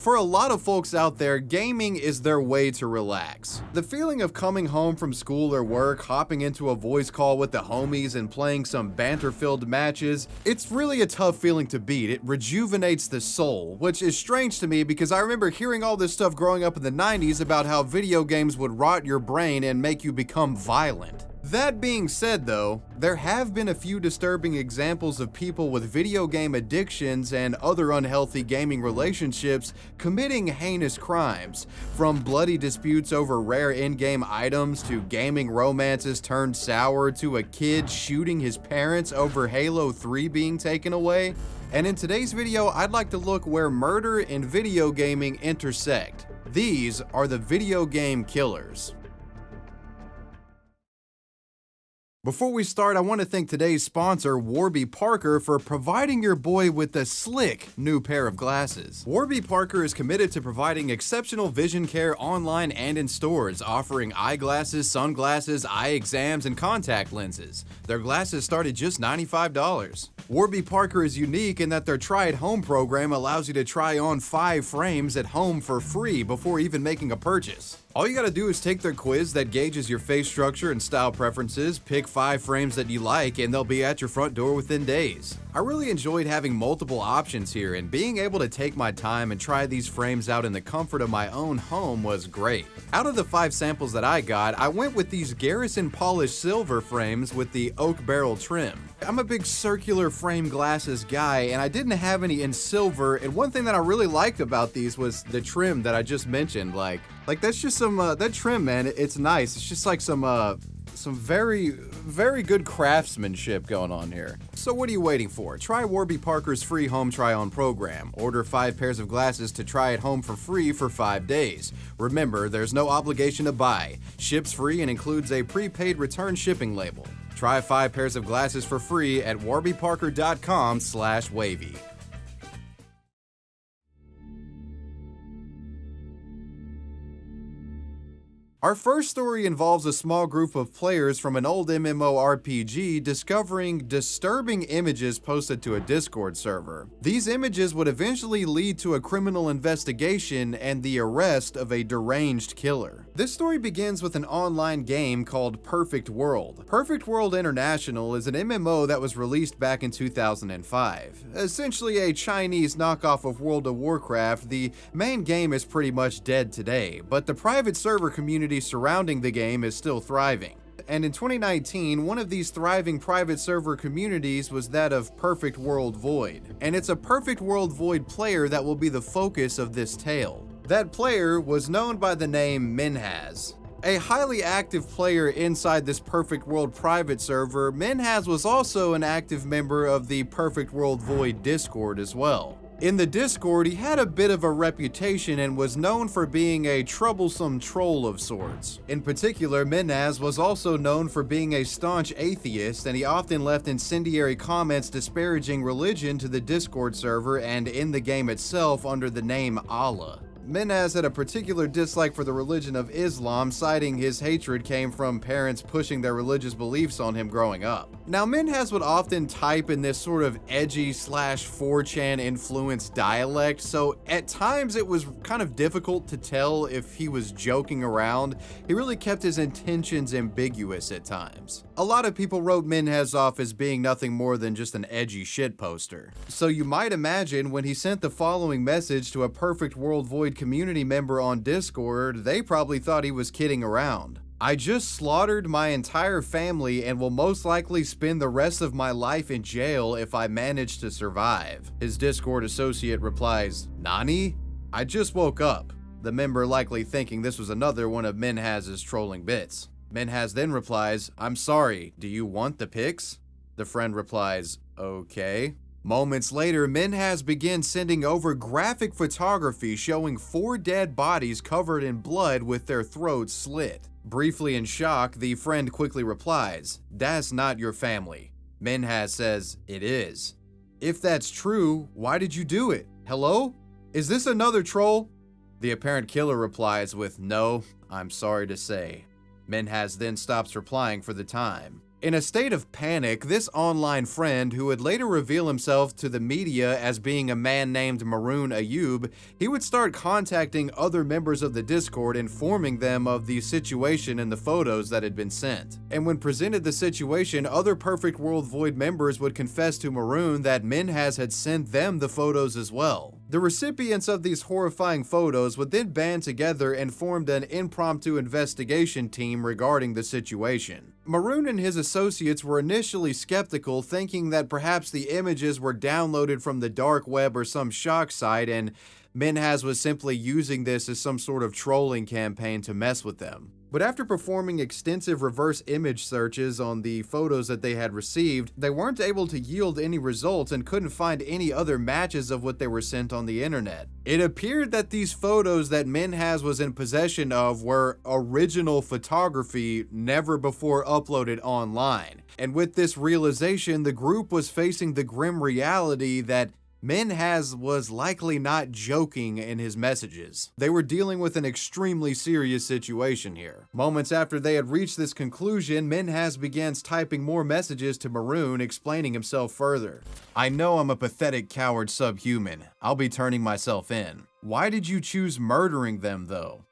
For a lot of folks out there, gaming is their way to relax. The feeling of coming home from school or work, hopping into a voice call with the homies and playing some banter-filled matches, it's really a tough feeling to beat. It rejuvenates the soul, which is strange to me because I remember hearing all this stuff growing up in the 90s about how video games would rot your brain and make you become violent. That being said though, there have been a few disturbing examples of people with video game addictions and other unhealthy gaming relationships committing heinous crimes, from bloody disputes over rare in-game items to gaming romances turned sour to a kid shooting his parents over Halo 3 being taken away. And in today's video, I'd like to look where murder and video gaming intersect. These are the video game killers. Before we start, I want to thank today's sponsor, Warby Parker, for providing your boy with a slick new pair of glasses. Warby Parker is committed to providing exceptional vision care online and in stores, offering eyeglasses, sunglasses, eye exams, and contact lenses. Their glasses start at just $95. Warby Parker is unique in that their try-at-home program allows you to try on 5 frames at home for free before even making a purchase. All you gotta do is take their quiz that gauges your face structure and style preferences, pick 5 frames that you like, and they'll be at your front door within days. I really enjoyed having multiple options here, and being able to take my time and try these frames out in the comfort of my own home was great. Out of the 5 samples that I got, I went with these Garrison polished silver frames with the oak barrel trim. I'm a big circular frame glasses guy, and I didn't have any in silver, and one thing that I really liked about these was the trim that I just mentioned. Like that's just some, that trim, man, it's nice. It's just like some very, very good craftsmanship going on here. So what are you waiting for? Try Warby Parker's free home try-on program. Order 5 pairs of glasses to try at home for free for 5 days. Remember, there's no obligation to buy. Ships free and includes a prepaid return shipping label. Try 5 pairs of glasses for free at warbyparker.com/wavy. Our first story involves a small group of players from an old MMORPG discovering disturbing images posted to a Discord server. These images would eventually lead to a criminal investigation and the arrest of a deranged killer. This story begins with an online game called Perfect World. Perfect World International is an MMO that was released back in 2005. Essentially a Chinese knockoff of World of Warcraft, the main game is pretty much dead today, but the private server community surrounding the game is still thriving. And in 2019, one of these thriving private server communities was that of Perfect World Void. And it's a Perfect World Void player that will be the focus of this tale. That player was known by the name Minhaz. A highly active player inside this Perfect World private server, Minhaz was also an active member of the Perfect World Void Discord as well. In the Discord, he had a bit of a reputation and was known for being a troublesome troll of sorts. In particular, Minhaz was also known for being a staunch atheist, and he often left incendiary comments disparaging religion to the Discord server and in the game itself under the name Allah. Minhaz had a particular dislike for the religion of Islam, citing his hatred came from parents pushing their religious beliefs on him growing up. Now, Minhaz would often type in this sort of edgy / 4chan influenced dialect, so at times it was kind of difficult to tell if he was joking around. He really kept his intentions ambiguous at times. A lot of people wrote Minhaz off as being nothing more than just an edgy shitposter. So you might imagine when he sent the following message to a Perfect World Void community member on Discord, they probably thought he was kidding around. I just slaughtered my entire family and will most likely spend the rest of my life in jail if I manage to survive. His Discord associate replies, "Nani? I just woke up." The member likely thinking this was another one of Minhaz's trolling bits. Minhaz then replies, "I'm sorry, do you want the pics?" The friend replies, "Okay." Moments later, Minhaz begins sending over graphic photography showing 4 dead bodies covered in blood with their throats slit. Briefly in shock, the friend quickly replies, "That's not your family." Minhaz says, "It is." "If that's true, why did you do it? Hello? Is this another troll?" The apparent killer replies with, "No, I'm sorry to say." Minhaz then stops replying for the time. In a state of panic, this online friend, who would later reveal himself to the media as being a man named Maroon Ayub, he would start contacting other members of the Discord, informing them of the situation and the photos that had been sent. And when presented the situation, other Perfect World Void members would confess to Maroon that Minhas had sent them the photos as well. The recipients of these horrifying photos would then band together and formed an impromptu investigation team regarding the situation. Maroon and his associates were initially skeptical, thinking that perhaps the images were downloaded from the dark web or some shock site, and Minhas was simply using this as some sort of trolling campaign to mess with them. But after performing extensive reverse image searches on the photos that they had received, they weren't able to yield any results and couldn't find any other matches of what they were sent on the internet. It appeared that these photos that Minhas was in possession of were original photography never before uploaded online. And with this realization, the group was facing the grim reality that Minhas was likely not joking in his messages. They were dealing with an extremely serious situation here. Moments after they had reached this conclusion, Minhas begins typing more messages to Maroon, explaining himself further. "I know I'm a pathetic coward subhuman. I'll be turning myself in. Why did you choose murdering them though?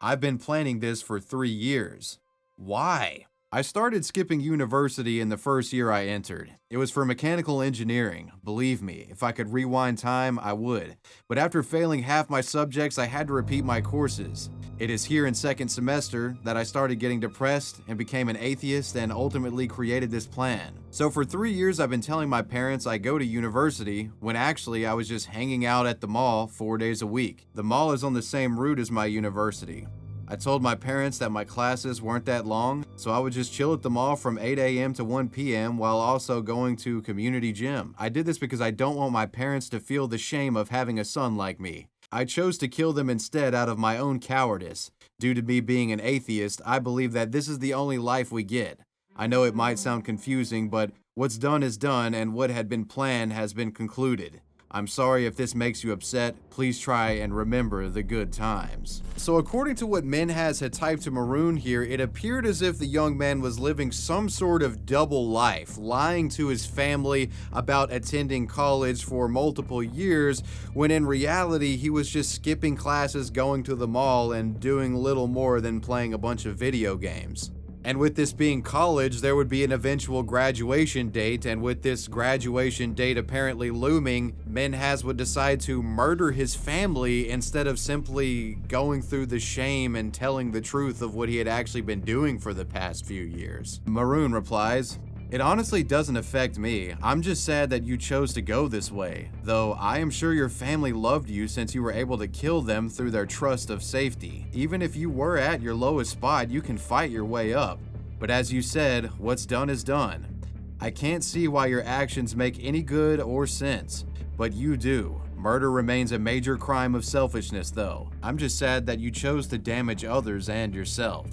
I've been planning this for 3 years. Why? I started skipping university in the first year I entered. It was for mechanical engineering. Believe me, if I could rewind time, I would. But after failing half my subjects, I had to repeat my courses. It is here in second semester that I started getting depressed and became an atheist and ultimately created this plan. So for 3 years, I've been telling my parents I go to university, when actually I was just hanging out at the mall 4 days a week. The mall is on the same route as my university. I told my parents that my classes weren't that long, so I would just chill at the mall from 8 a.m. to 1 p.m. while also going to community gym. I did this because I don't want my parents to feel the shame of having a son like me. I chose to kill them instead out of my own cowardice. Due to me being an atheist, I believe that this is the only life we get. I know it might sound confusing, but what's done is done and what had been planned has been concluded. I'm sorry if this makes you upset. Please try and remember the good times." So according to what Minhas had typed to Maroon here, it appeared as if the young man was living some sort of double life, lying to his family about attending college for multiple years, when in reality he was just skipping classes, going to the mall, and doing little more than playing a bunch of video games. And with this being college, there would be an eventual graduation date, and with this graduation date apparently looming, Minhas would decide to murder his family instead of simply going through the shame and telling the truth of what he had actually been doing for the past few years. Maroon replies, "It honestly doesn't affect me. I'm just sad that you chose to go this way, though I am sure your family loved you since you were able to kill them through their trust of safety. Even if you were at your lowest spot, you can fight your way up. But as you said, what's done is done. I can't see why your actions make any good or sense, but you do. Murder remains a major crime of selfishness though. I'm just sad that you chose to damage others and yourself.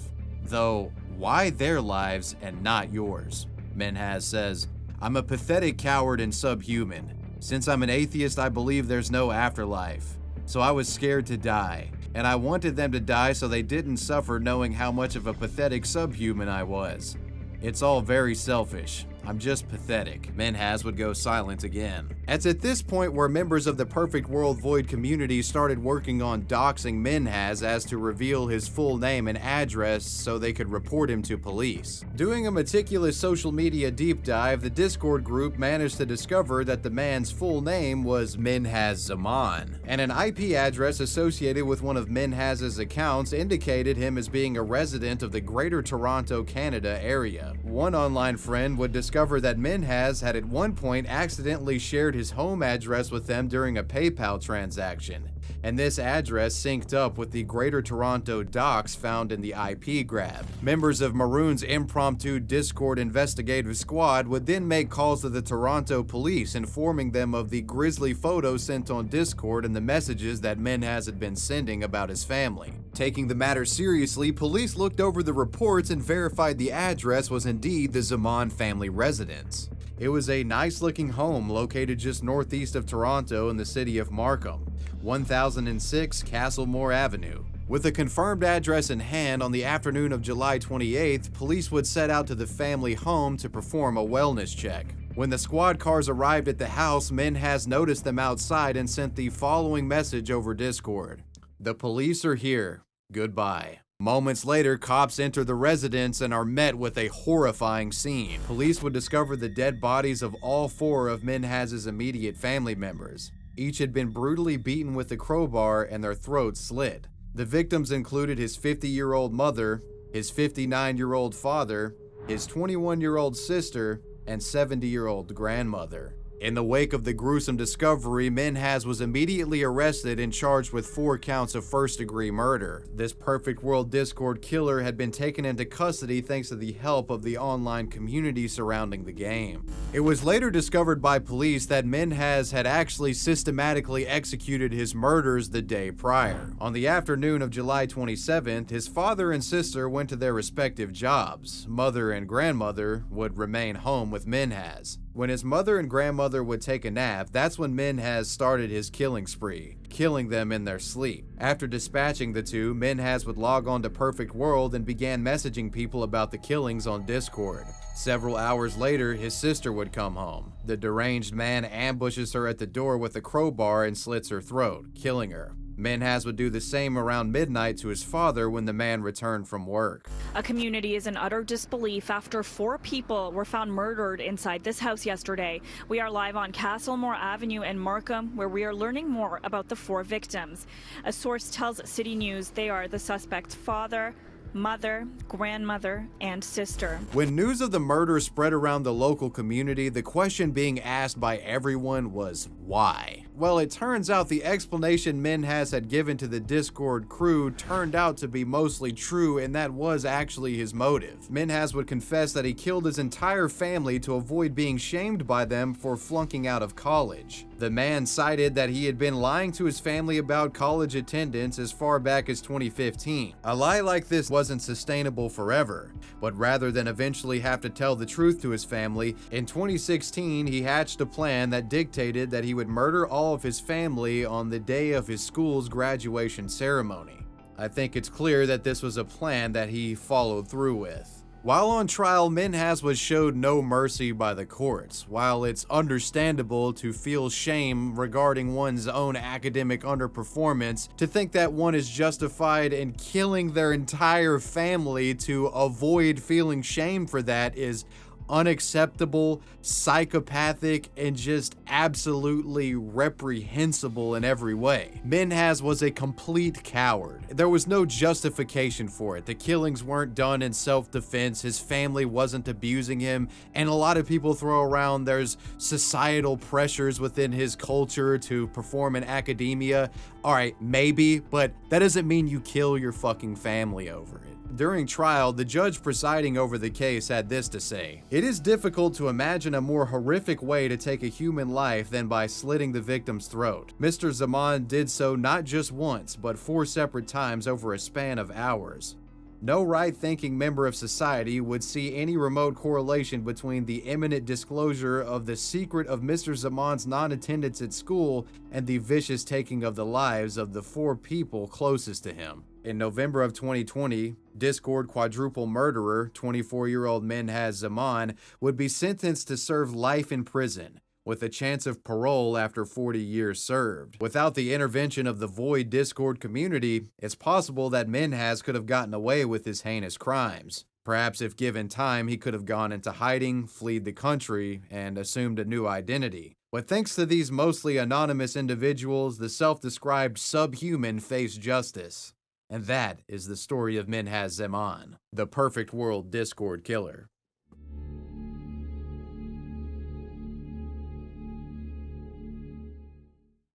Though, why their lives and not yours?" Minhas says, "I'm a pathetic coward and subhuman. Since I'm an atheist, I believe there's no afterlife. So I was scared to die, and I wanted them to die so they didn't suffer knowing how much of a pathetic subhuman I was. It's all very selfish. I'm just pathetic." Minhas would go silent again. It's at this point where members of the Perfect World Void community started working on doxing Minhas as to reveal his full name and address so they could report him to police. Doing a meticulous social media deep dive, the Discord group managed to discover that the man's full name was Minhas Zaman, and an IP address associated with one of Minhas's accounts indicated him as being a resident of the Greater Toronto, Canada area. One online friend would discover that Minhas had at one point accidentally shared his home address with them during a PayPal transaction, and this address synced up with the Greater Toronto docs found in the IP grab. Members of Maroon's impromptu Discord investigative squad would then make calls to the Toronto police, informing them of the grisly photos sent on Discord and the messages that Minhas had been sending about his family. Taking the matter seriously, police looked over the reports and verified the address was indeed the Zaman family residence. It was a nice-looking home located just northeast of Toronto in the city of Markham, 1006 Castlemore Avenue. With a confirmed address in hand, on the afternoon of July 28th, police would set out to the family home to perform a wellness check. When the squad cars arrived at the house, Minhas noticed them outside and sent the following message over Discord: "The police are here. Goodbye." Moments later, cops enter the residence and are met with a horrifying scene. Police would discover the dead bodies of all 4 of Minhas's immediate family members. Each had been brutally beaten with a crowbar and their throats slit. The victims included his 50-year-old mother, his 59-year-old father, his 21-year-old sister, and 70-year-old grandmother. In the wake of the gruesome discovery, Minhas was immediately arrested and charged with 4 counts of first-degree murder. This Perfect World Discord killer had been taken into custody thanks to the help of the online community surrounding the game. It was later discovered by police that Minhas had actually systematically executed his murders the day prior. On the afternoon of July 27th, his father and sister went to their respective jobs. Mother and grandmother would remain home with Minhas. When his mother and grandmother would take a nap, that's when Minhas started his killing spree, killing them in their sleep. After dispatching the 2, Minhas would log on to Perfect World and began messaging people about the killings on Discord. Several hours later, his sister would come home. The deranged man ambushes her at the door with a crowbar and slits her throat, killing her. Minhas would do the same around midnight to his father when the man returned from work. A community is in utter disbelief after 4 people were found murdered inside this house yesterday. We are live on Castlemore Avenue in Markham, where we are learning more about the 4 victims. A source tells City News they are the suspect's father, mother, grandmother, and sister. When news of the murder spread around the local community, the question being asked by everyone was why? Well, it turns out the explanation Minhas had given to the Discord crew turned out to be mostly true, and that was actually his motive. Minhas would confess that he killed his entire family to avoid being shamed by them for flunking out of college. The man cited that he had been lying to his family about college attendance as far back as 2015. A lie like this wasn't sustainable forever, but rather than eventually have to tell the truth to his family, in 2016 he hatched a plan that dictated that he would murder all of his family on the day of his school's graduation ceremony. I think it's clear that this was a plan that he followed through with. While on trial, Minhas was showed no mercy by the courts. While it's understandable to feel shame regarding one's own academic underperformance, to think that one is justified in killing their entire family to avoid feeling shame for that is unacceptable, psychopathic, and just absolutely reprehensible in every way. Minhas was a complete coward. There was no justification for it. The killings weren't done in self-defense, his family wasn't abusing him, and a lot of people throw around there's societal pressures within his culture to perform in academia. Alright, maybe, but that doesn't mean you kill your fucking family over it. During trial, the judge presiding over the case had this to say: "It is difficult to imagine a more horrific way to take a human life than by slitting the victim's throat. Mr. Zaman did so not just once, but 4 separate times over a span of hours. No right-thinking member of society would see any remote correlation between the imminent disclosure of the secret of Mr. Zaman's non-attendance at school and the vicious taking of the lives of the 4 people closest to him." In November of 2020, Discord quadruple murderer, 24-year-old Minhas Zaman, would be sentenced to serve life in prison, with a chance of parole after 40 years served. Without the intervention of the Void Discord community, it's possible that Minhas could have gotten away with his heinous crimes. Perhaps if given time, he could have gone into hiding, fled the country, and assumed a new identity. But thanks to these mostly anonymous individuals, the self-described subhuman faced justice. And that is the story of Minhas Zaman, the Perfect World Discord killer.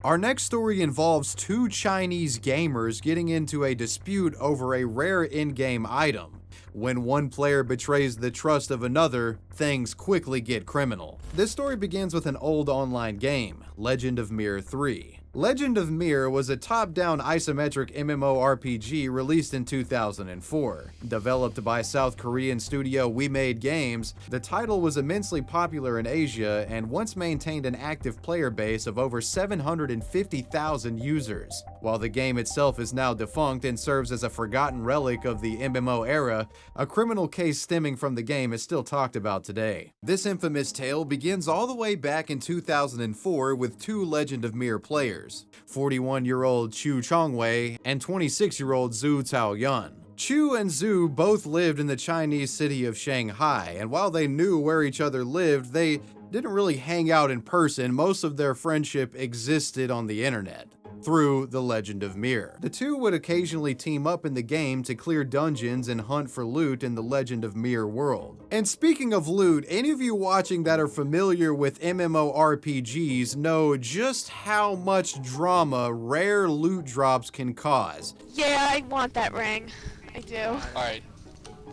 Our next story involves 2 Chinese gamers getting into a dispute over a rare in-game item. When one player betrays the trust of another, things quickly get criminal. This story begins with an old online game, Legend of Mir 3. Legend of Mir was a top-down isometric MMORPG released in 2004. Developed by South Korean studio We Made Games, the title was immensely popular in Asia and once maintained an active player base of over 750,000 users. While the game itself is now defunct and serves as a forgotten relic of the MMO era, a criminal case stemming from the game is still talked about today. This infamous tale begins all the way back in 2004 with two Legend of Mir players, 41-year-old Chu Chongwei and 26-year-old Zhu Taoyun. Chu and Zhu both lived in the Chinese city of Shanghai, and while they knew where each other lived, they didn't really hang out in person. Most of their friendship existed on the internet through the Legend of Mir. The two would occasionally team up in the game to clear dungeons and hunt for loot in the Legend of Mir world. And speaking of loot, any of you watching that are familiar with MMORPGs know just how much drama rare loot drops can cause. Yeah, I want that ring. I do. Alright.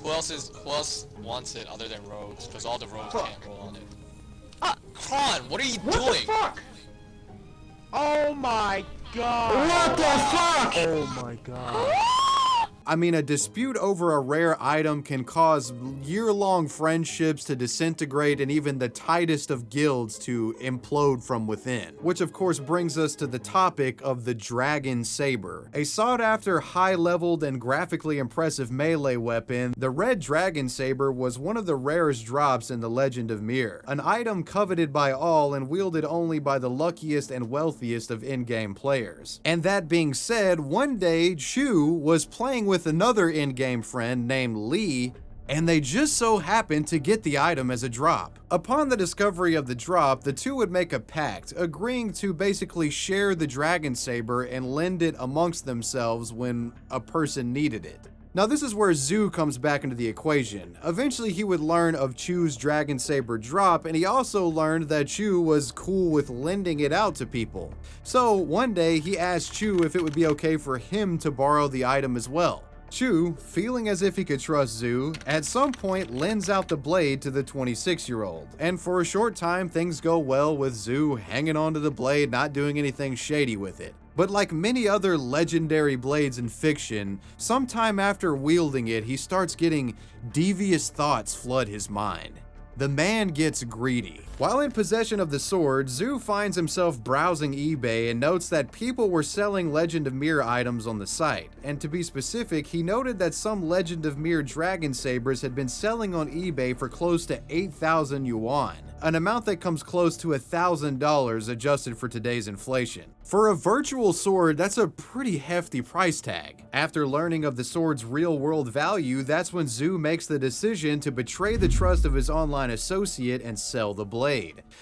Who else wants it other than rogues? Because all the rogues can't roll on it. Kron, what are you doing? What the fuck? Oh my god! What the fuck? Oh my god. I mean, a dispute over a rare item can cause year-long friendships to disintegrate and even the tightest of guilds to implode from within. Which of course brings us to the topic of the Dragon Saber. A sought-after, high-leveled, and graphically impressive melee weapon, the Red Dragon Saber was one of the rarest drops in the Legend of Mir. An item coveted by all and wielded only by the luckiest and wealthiest of in-game players. And that being said, one day, Chu was playing with another in-game friend named Lee, and they just so happened to get the item as a drop. Upon the discovery of the drop, the two would make a pact, agreeing to basically share the Dragon Saber and lend it amongst themselves when a person needed it. Now this is where Zhu comes back into the equation. Eventually he would learn of Chu's Dragon Saber drop, and he also learned that Chu was cool with lending it out to people. So one day he asked Chu if it would be okay for him to borrow the item as well. Chu, feeling as if he could trust Zhu, at some point lends out the blade to the 26-year-old. And for a short time things go well with Zhu hanging onto the blade, not doing anything shady with it. But like many other legendary blades in fiction, sometime after wielding it, he starts getting devious thoughts flood his mind. The man gets greedy. While in possession of the sword, Zhu finds himself browsing eBay and notes that people were selling Legend of Mir items on the site. And to be specific, he noted that some Legend of Mir Dragon Sabers had been selling on eBay for close to 8,000 yuan, an amount that comes close to $1,000 adjusted for today's inflation. For a virtual sword, that's a pretty hefty price tag. After learning of the sword's real-world value, that's when Zhu makes the decision to betray the trust of his online associate and sell the blade.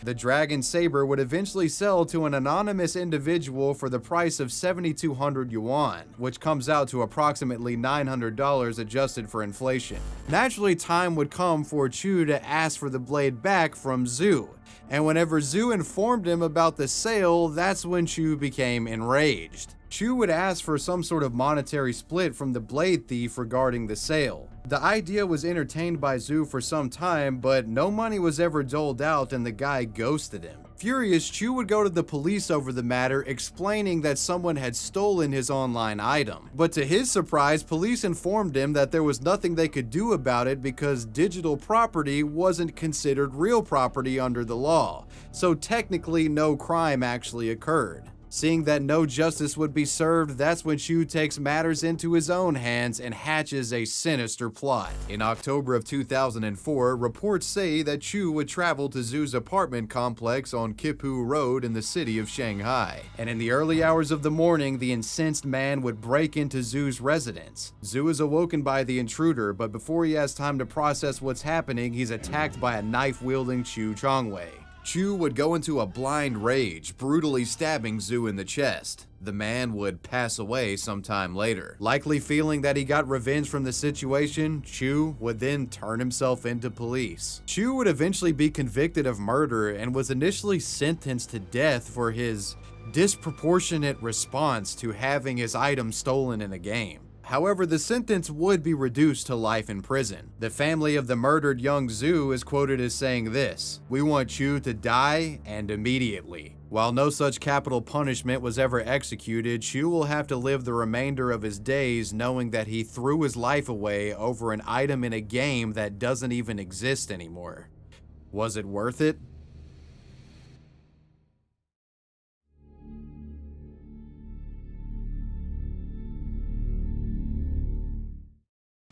The Dragon Saber would eventually sell to an anonymous individual for the price of 7,200 yuan, which comes out to approximately $900 adjusted for inflation. Naturally, time would come for Chu to ask for the blade back from Zhu. And whenever Zhu informed him about the sale, that's when Chu became enraged. Chu would ask for some sort of monetary split from the blade thief regarding the sale. The idea was entertained by Zhu for some time, but no money was ever doled out and the guy ghosted him. Furious, Chu would go to the police over the matter, explaining that someone had stolen his online item. But to his surprise, police informed him that there was nothing they could do about it because digital property wasn't considered real property under the law. So technically, no crime actually occurred. Seeing that no justice would be served, that's when Chu takes matters into his own hands and hatches a sinister plot. In October of 2004, reports say that Chu would travel to Zhu's apartment complex on Kipu Road in the city of Shanghai. And in the early hours of the morning, the incensed man would break into Zhu's residence. Zhu is awoken by the intruder, but before he has time to process what's happening, he's attacked by a knife-wielding Chu Chongwei. Chu would go into a blind rage, brutally stabbing Zhu in the chest. The man would pass away sometime later. Likely feeling that he got revenge from the situation, Chu would then turn himself into police. Chu would eventually be convicted of murder and was initially sentenced to death for his disproportionate response to having his item stolen in a game. However, the sentence would be reduced to life in prison. The family of the murdered young Zhu is quoted as saying this: "We want Chu to die, and immediately." While no such capital punishment was ever executed, Chu will have to live the remainder of his days knowing that he threw his life away over an item in a game that doesn't even exist anymore. Was it worth it?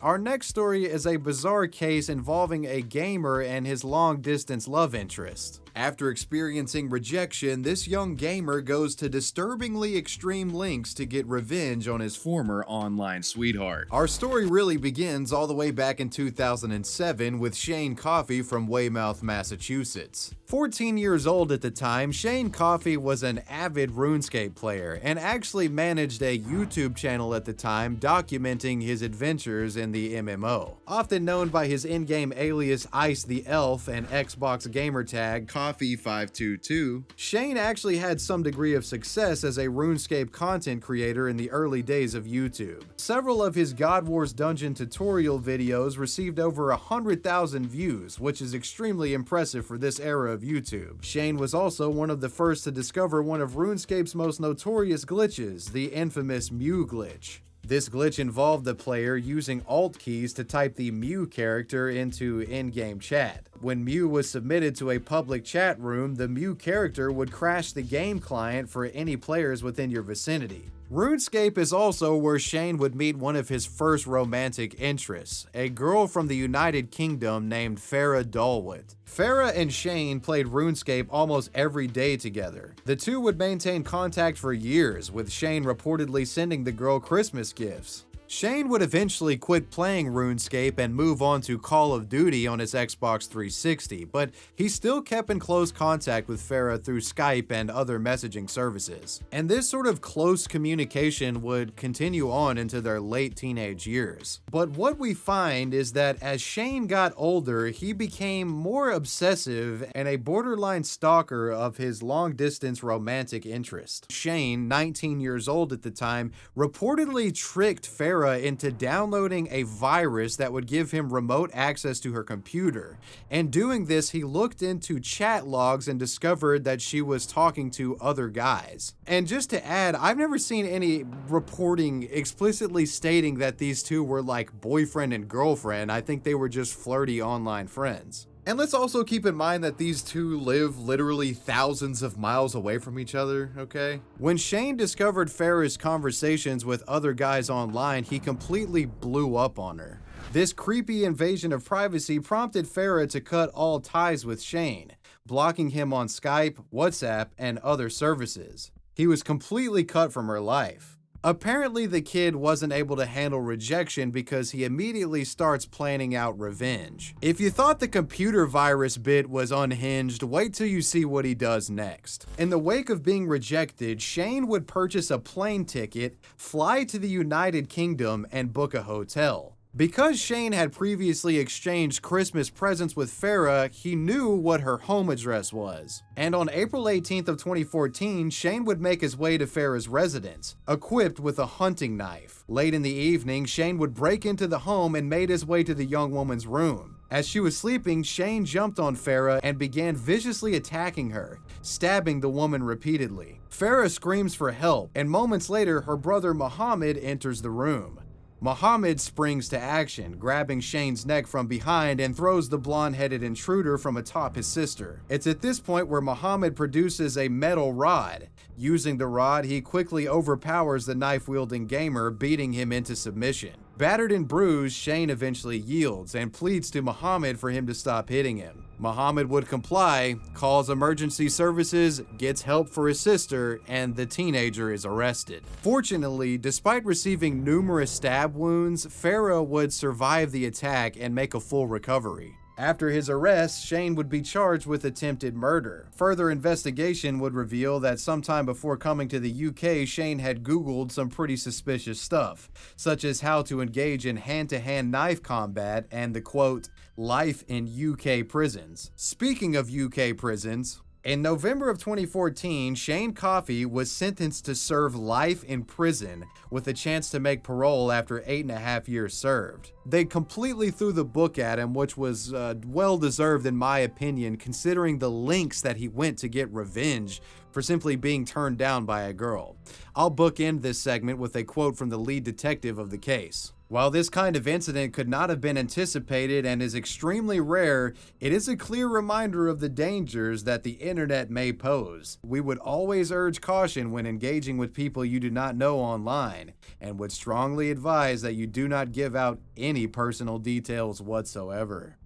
Our next story is a bizarre case involving a gamer and his long-distance love interest. After experiencing rejection, this young gamer goes to disturbingly extreme lengths to get revenge on his former online sweetheart. Our story really begins all the way back in 2007 with Shane Coffey from Weymouth, Massachusetts. 14 years old at the time, Shane Coffey was an avid Runescape player and actually managed a YouTube channel at the time documenting his adventures in the MMO. Often known by his in-game alias Ice the Elf and Xbox gamertag Coffee522, Shane actually had some degree of success as a RuneScape content creator in the early days of YouTube. Several of his God Wars dungeon tutorial videos received over 100,000 views, which is extremely impressive for this era of YouTube. Shane was also one of the first to discover one of RuneScape's most notorious glitches, the infamous Mew glitch. This glitch involved the player using Alt keys to type the Mew character into in-game chat. When Mew was submitted to a public chat room, the Mew character would crash the game client for any players within your vicinity. RuneScape is also where Shane would meet one of his first romantic interests, a girl from the United Kingdom named Farah Dalwood. Farah and Shane played RuneScape almost every day together. The two would maintain contact for years, with Shane reportedly sending the girl Christmas gifts. Shane would eventually quit playing RuneScape and move on to Call of Duty on his Xbox 360, but he still kept in close contact with Farah through Skype and other messaging services. And this sort of close communication would continue on into their late teenage years. But what we find is that as Shane got older, he became more obsessive and a borderline stalker of his long-distance romantic interest. Shane, 19 years old at the time, reportedly tricked Farah into downloading a virus that would give him remote access to her computer. And doing this, he looked into chat logs and discovered that she was talking to other guys. And just to add, I've never seen any reporting explicitly stating that these two were like boyfriend and girlfriend. I think they were just flirty online friends. And let's also keep in mind that these two live literally thousands of miles away from each other, okay? When Shane discovered Farah's conversations with other guys online, he completely blew up on her. This creepy invasion of privacy prompted Farah to cut all ties with Shane, blocking him on Skype, WhatsApp, and other services. He was completely cut from her life. Apparently, the kid wasn't able to handle rejection because he immediately starts planning out revenge. If you thought the computer virus bit was unhinged, wait till you see what he does next. In the wake of being rejected, Shane would purchase a plane ticket, fly to the United Kingdom, and book a hotel. Because Shane had previously exchanged Christmas presents with Farah, he knew what her home address was. And on April 18th of 2014, Shane would make his way to Farah's residence, equipped with a hunting knife. Late in the evening, Shane would break into the home and made his way to the young woman's room. As she was sleeping, Shane jumped on Farah and began viciously attacking her, stabbing the woman repeatedly. Farah screams for help, and moments later, her brother Muhammad enters the room. Muhammad springs to action, grabbing Shane's neck from behind and throws the blonde-headed intruder from atop his sister. It's at this point where Muhammad produces a metal rod. Using the rod, he quickly overpowers the knife-wielding gamer, beating him into submission. Battered and bruised, Shane eventually yields and pleads to Muhammad for him to stop hitting him. Muhammad would comply, calls emergency services, gets help for his sister, and the teenager is arrested. Fortunately, despite receiving numerous stab wounds, Farah would survive the attack and make a full recovery. After his arrest, Shane would be charged with attempted murder. Further investigation would reveal that sometime before coming to the UK, Shane had Googled some pretty suspicious stuff, such as how to engage in hand-to-hand knife combat and the quote, life in UK prisons. Speaking of UK prisons, in November of 2014, Shane Coffey was sentenced to serve life in prison with a chance to make parole after 8.5 years served. They completely threw the book at him, which was well-deserved in my opinion, considering the lengths that he went to get revenge for for simply being turned down by a girl. I'll bookend this segment with a quote from the lead detective of the case. While this kind of incident could not have been anticipated and is extremely rare, it is a clear reminder of the dangers that the internet may pose. We would always urge caution when engaging with people you do not know online, and would strongly advise that you do not give out any personal details whatsoever.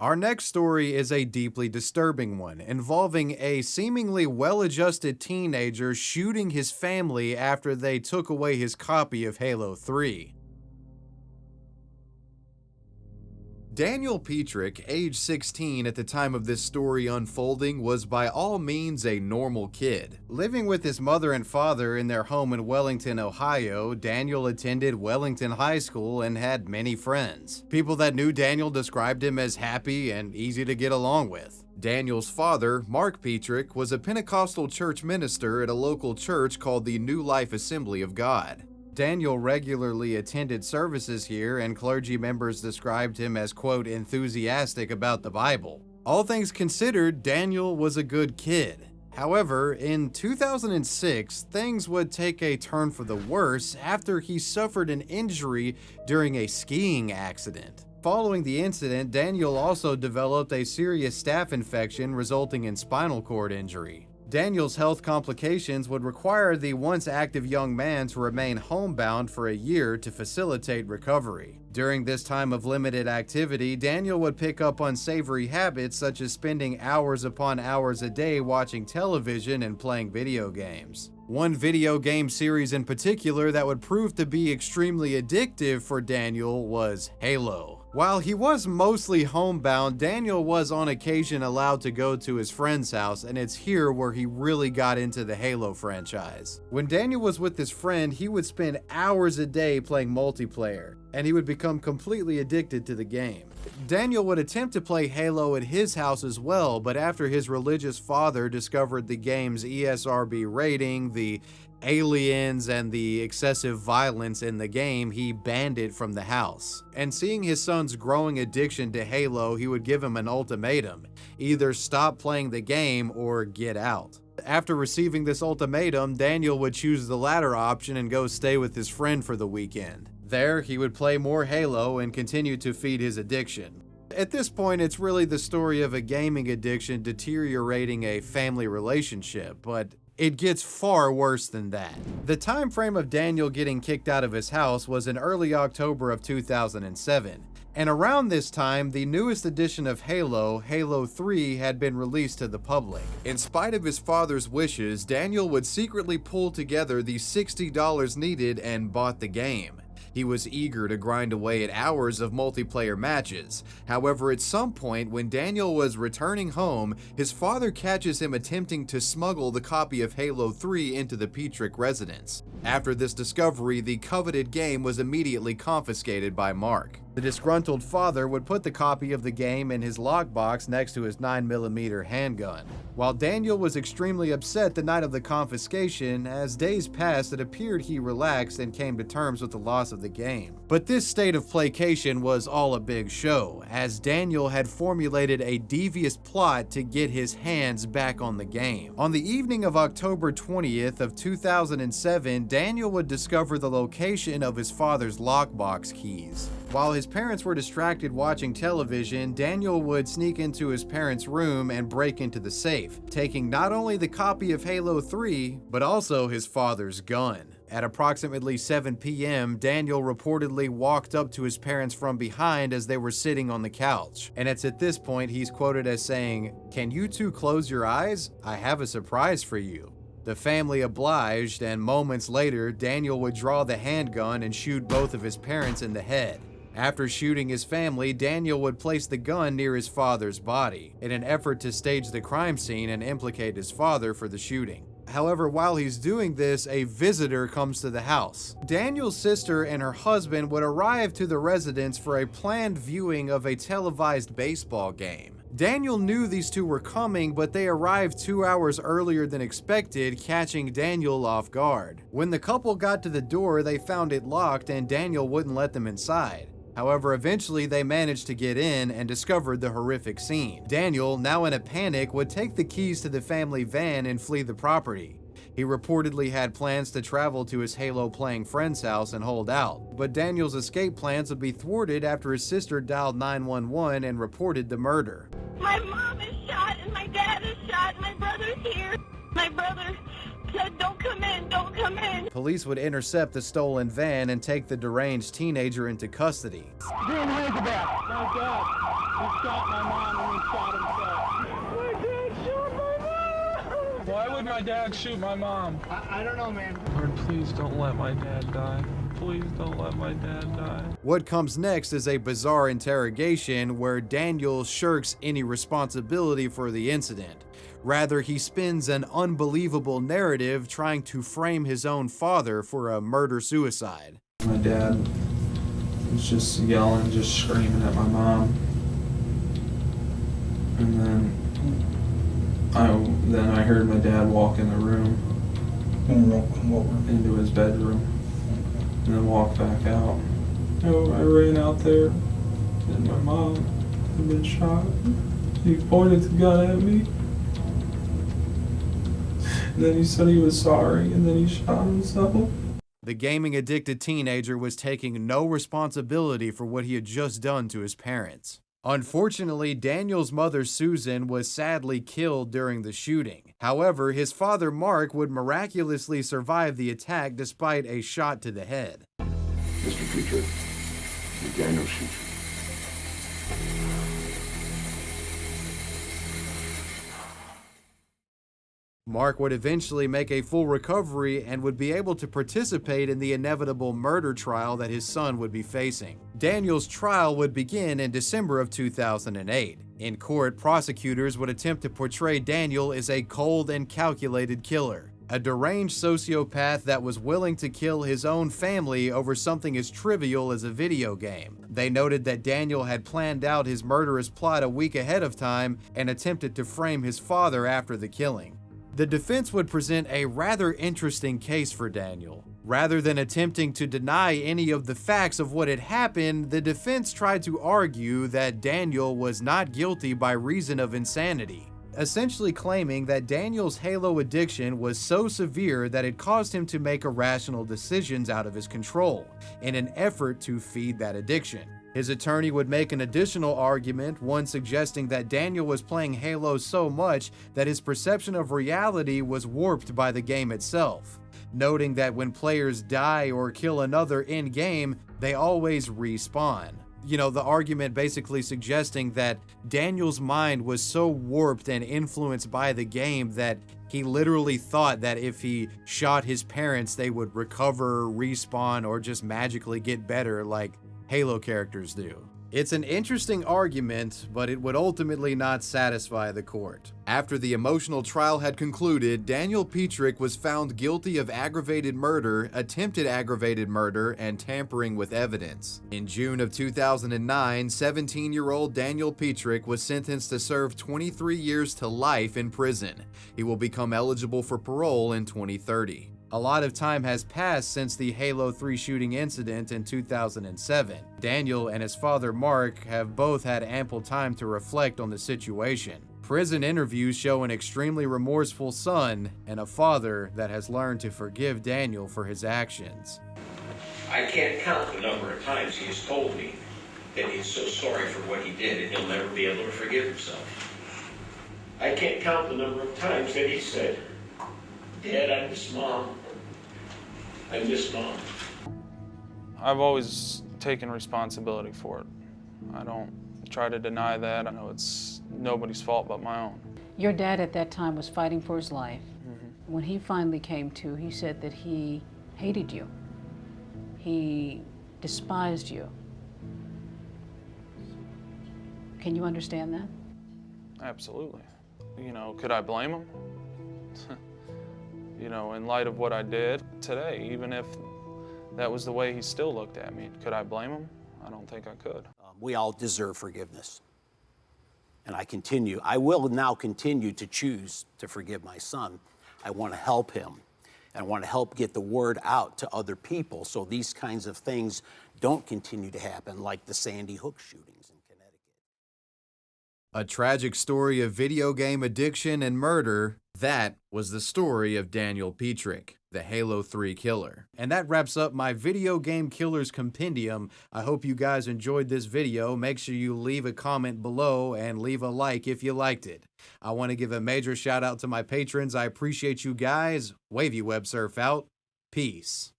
Our next story is a deeply disturbing one, involving a seemingly well-adjusted teenager shooting his family after they took away his copy of Halo 3. Daniel Petrick, age 16 at the time of this story unfolding, was by all means a normal kid. Living with his mother and father in their home in Wellington, Ohio, Daniel attended Wellington High School and had many friends. People that knew Daniel described him as happy and easy to get along with. Daniel's father, Mark Petrick, was a Pentecostal church minister at a local church called the New Life Assembly of God. Daniel regularly attended services here, and clergy members described him as, quote, enthusiastic about the Bible. All things considered, Daniel was a good kid. However, in 2006, things would take a turn for the worse after he suffered an injury during a skiing accident. Following the incident, Daniel also developed a serious staph infection resulting in spinal cord injury. Daniel's health complications would require the once active young man to remain homebound for a year to facilitate recovery. During this time of limited activity, Daniel would pick up unsavory habits such as spending hours upon hours a day watching television and playing video games. One video game series in particular that would prove to be extremely addictive for Daniel was Halo. While he was mostly homebound, Daniel was on occasion allowed to go to his friend's house, and it's here where he really got into the Halo franchise. When Daniel was with his friend, he would spend hours a day playing multiplayer, and he would become completely addicted to the game. Daniel would attempt to play Halo at his house as well, but after his religious father discovered the game's ESRB rating, the aliens, and the excessive violence in the game, he banned it from the house. And seeing his son's growing addiction to Halo, he would give him an ultimatum: either stop playing the game or get out. After receiving this ultimatum, Daniel would choose the latter option and go stay with his friend for the weekend. There, he would play more Halo and continue to feed his addiction. At this point, it's really the story of a gaming addiction deteriorating a family relationship, but it gets far worse than that. The time frame of Daniel getting kicked out of his house was in early October of 2007, and around this time, the newest edition of Halo, Halo 3, had been released to the public. In spite of his father's wishes, Daniel would secretly pull together the $60 needed and bought the game. He was eager to grind away at hours of multiplayer matches. However, at some point when Daniel was returning home, his father catches him attempting to smuggle the copy of Halo 3 into the Petrick residence. After this discovery, the coveted game was immediately confiscated by Mark. The disgruntled father would put the copy of the game in his lockbox next to his 9mm handgun. While Daniel was extremely upset the night of the confiscation, as days passed it appeared he relaxed and came to terms with the loss of the game. But this state of placation was all a big show, as Daniel had formulated a devious plot to get his hands back on the game. On the evening of October 20th of 2007, Daniel would discover the location of his father's lockbox keys. While his parents were distracted watching television, Daniel would sneak into his parents' room and break into the safe, taking not only the copy of Halo 3, but also his father's gun. At approximately 7 p.m., Daniel reportedly walked up to his parents from behind as they were sitting on the couch. And it's at this point he's quoted as saying, "Can you two close your eyes? I have a surprise for you." The family obliged, and moments later, Daniel would draw the handgun and shoot both of his parents in the head. After shooting his family, Daniel would place the gun near his father's body, in an effort to stage the crime scene and implicate his father for the shooting. However, while he's doing this, a visitor comes to the house. Daniel's sister and her husband would arrive to the residence for a planned viewing of a televised baseball game. Daniel knew these two were coming, but they arrived 2 hours earlier than expected, catching Daniel off guard. When the couple got to the door, they found it locked and Daniel wouldn't let them inside. However, eventually they managed to get in and discovered the horrific scene. Daniel, now in a panic, would take the keys to the family van and flee the property. He reportedly had plans to travel to his Halo-playing friend's house and hold out, but Daniel's escape plans would be thwarted after his sister dialed 911 and reported the murder. My mom is shot and my dad is shot. My brother's here. My brother said, don't come in, don't come in. Police would intercept the stolen van and take the deranged teenager into custody. Being Razorback. My dad. He shot my mom and he shot himself. My dad shot my mom! Why would my dad shoot my mom? I don't know, man. Lord, please don't let my dad die. Please don't let my dad die. What comes next is a bizarre interrogation where Daniel shirks any responsibility for the incident. Rather, he spins an unbelievable narrative trying to frame his own father for a murder-suicide. My dad was just yelling, just screaming at my mom. And then I heard my dad walk in the room, into his bedroom, and then walk back out. I ran out there, and my mom had been shot. He pointed the gun at me. And then he said he was sorry, and then he shot himself. The gaming-addicted teenager was taking no responsibility for what he had just done to his parents. Unfortunately, Daniel's mother, Susan, was sadly killed during the shooting. However, his father, Mark, would miraculously survive the attack despite a shot to the head. Mr. Petrie, did Daniel shoot you? Mark would eventually make a full recovery and would be able to participate in the inevitable murder trial that his son would be facing. Daniel's trial would begin in December of 2008. In court, prosecutors would attempt to portray Daniel as a cold and calculated killer, a deranged sociopath that was willing to kill his own family over something as trivial as a video game. They noted that Daniel had planned out his murderous plot a week ahead of time and attempted to frame his father after the killing. The defense would present a rather interesting case for Daniel. Rather than attempting to deny any of the facts of what had happened, the defense tried to argue that Daniel was not guilty by reason of insanity, essentially claiming that Daniel's Halo addiction was so severe that it caused him to make irrational decisions out of his control in an effort to feed that addiction. His attorney would make an additional argument, one suggesting that Daniel was playing Halo so much that his perception of reality was warped by the game itself, noting that when players die or kill another in-game, they always respawn. The argument basically suggesting that Daniel's mind was so warped and influenced by the game that he literally thought that if he shot his parents, they would recover, respawn, or just magically get better like Halo characters do. It's an interesting argument, but it would ultimately not satisfy the court. After the emotional trial had concluded, Daniel Petrie was found guilty of aggravated murder, attempted aggravated murder, and tampering with evidence. In June of 2009, 17-year-old Daniel Petrie was sentenced to serve 23 years to life in prison. He will become eligible for parole in 2030. A lot of time has passed since the Halo 3 shooting incident in 2007. Daniel and his father Mark have both had ample time to reflect on the situation. Prison interviews show an extremely remorseful son and a father that has learned to forgive Daniel for his actions. I can't count the number of times he has told me that he's so sorry for what he did and he'll never be able to forgive himself. I can't count the number of times that he said, Dad, I miss Mom. I miss Mom. I've always taken responsibility for it. I don't try to deny that. I know it's nobody's fault but my own. Your dad at that time was fighting for his life. When he finally came to, he said that he hated you. He despised you. Can you understand that? Absolutely. Could I blame him? In light of what I did today, even if that was the way he still looked at me, could I blame him? I don't think I could. We all deserve forgiveness. And I will now continue to choose to forgive my son. I want to help him. And I want to help get the word out to other people so these kinds of things don't continue to happen, like the Sandy Hook shootings in Connecticut. A tragic story of video game addiction and murder. That was the story of Daniel Petrick, the Halo 3 killer. And that wraps up my video game killers compendium. I hope you guys enjoyed this video. Make sure you leave a comment below and leave a like if you liked it. I want to give a major shout out to my patrons. I appreciate you guys. Wavy Web Surf out. Peace.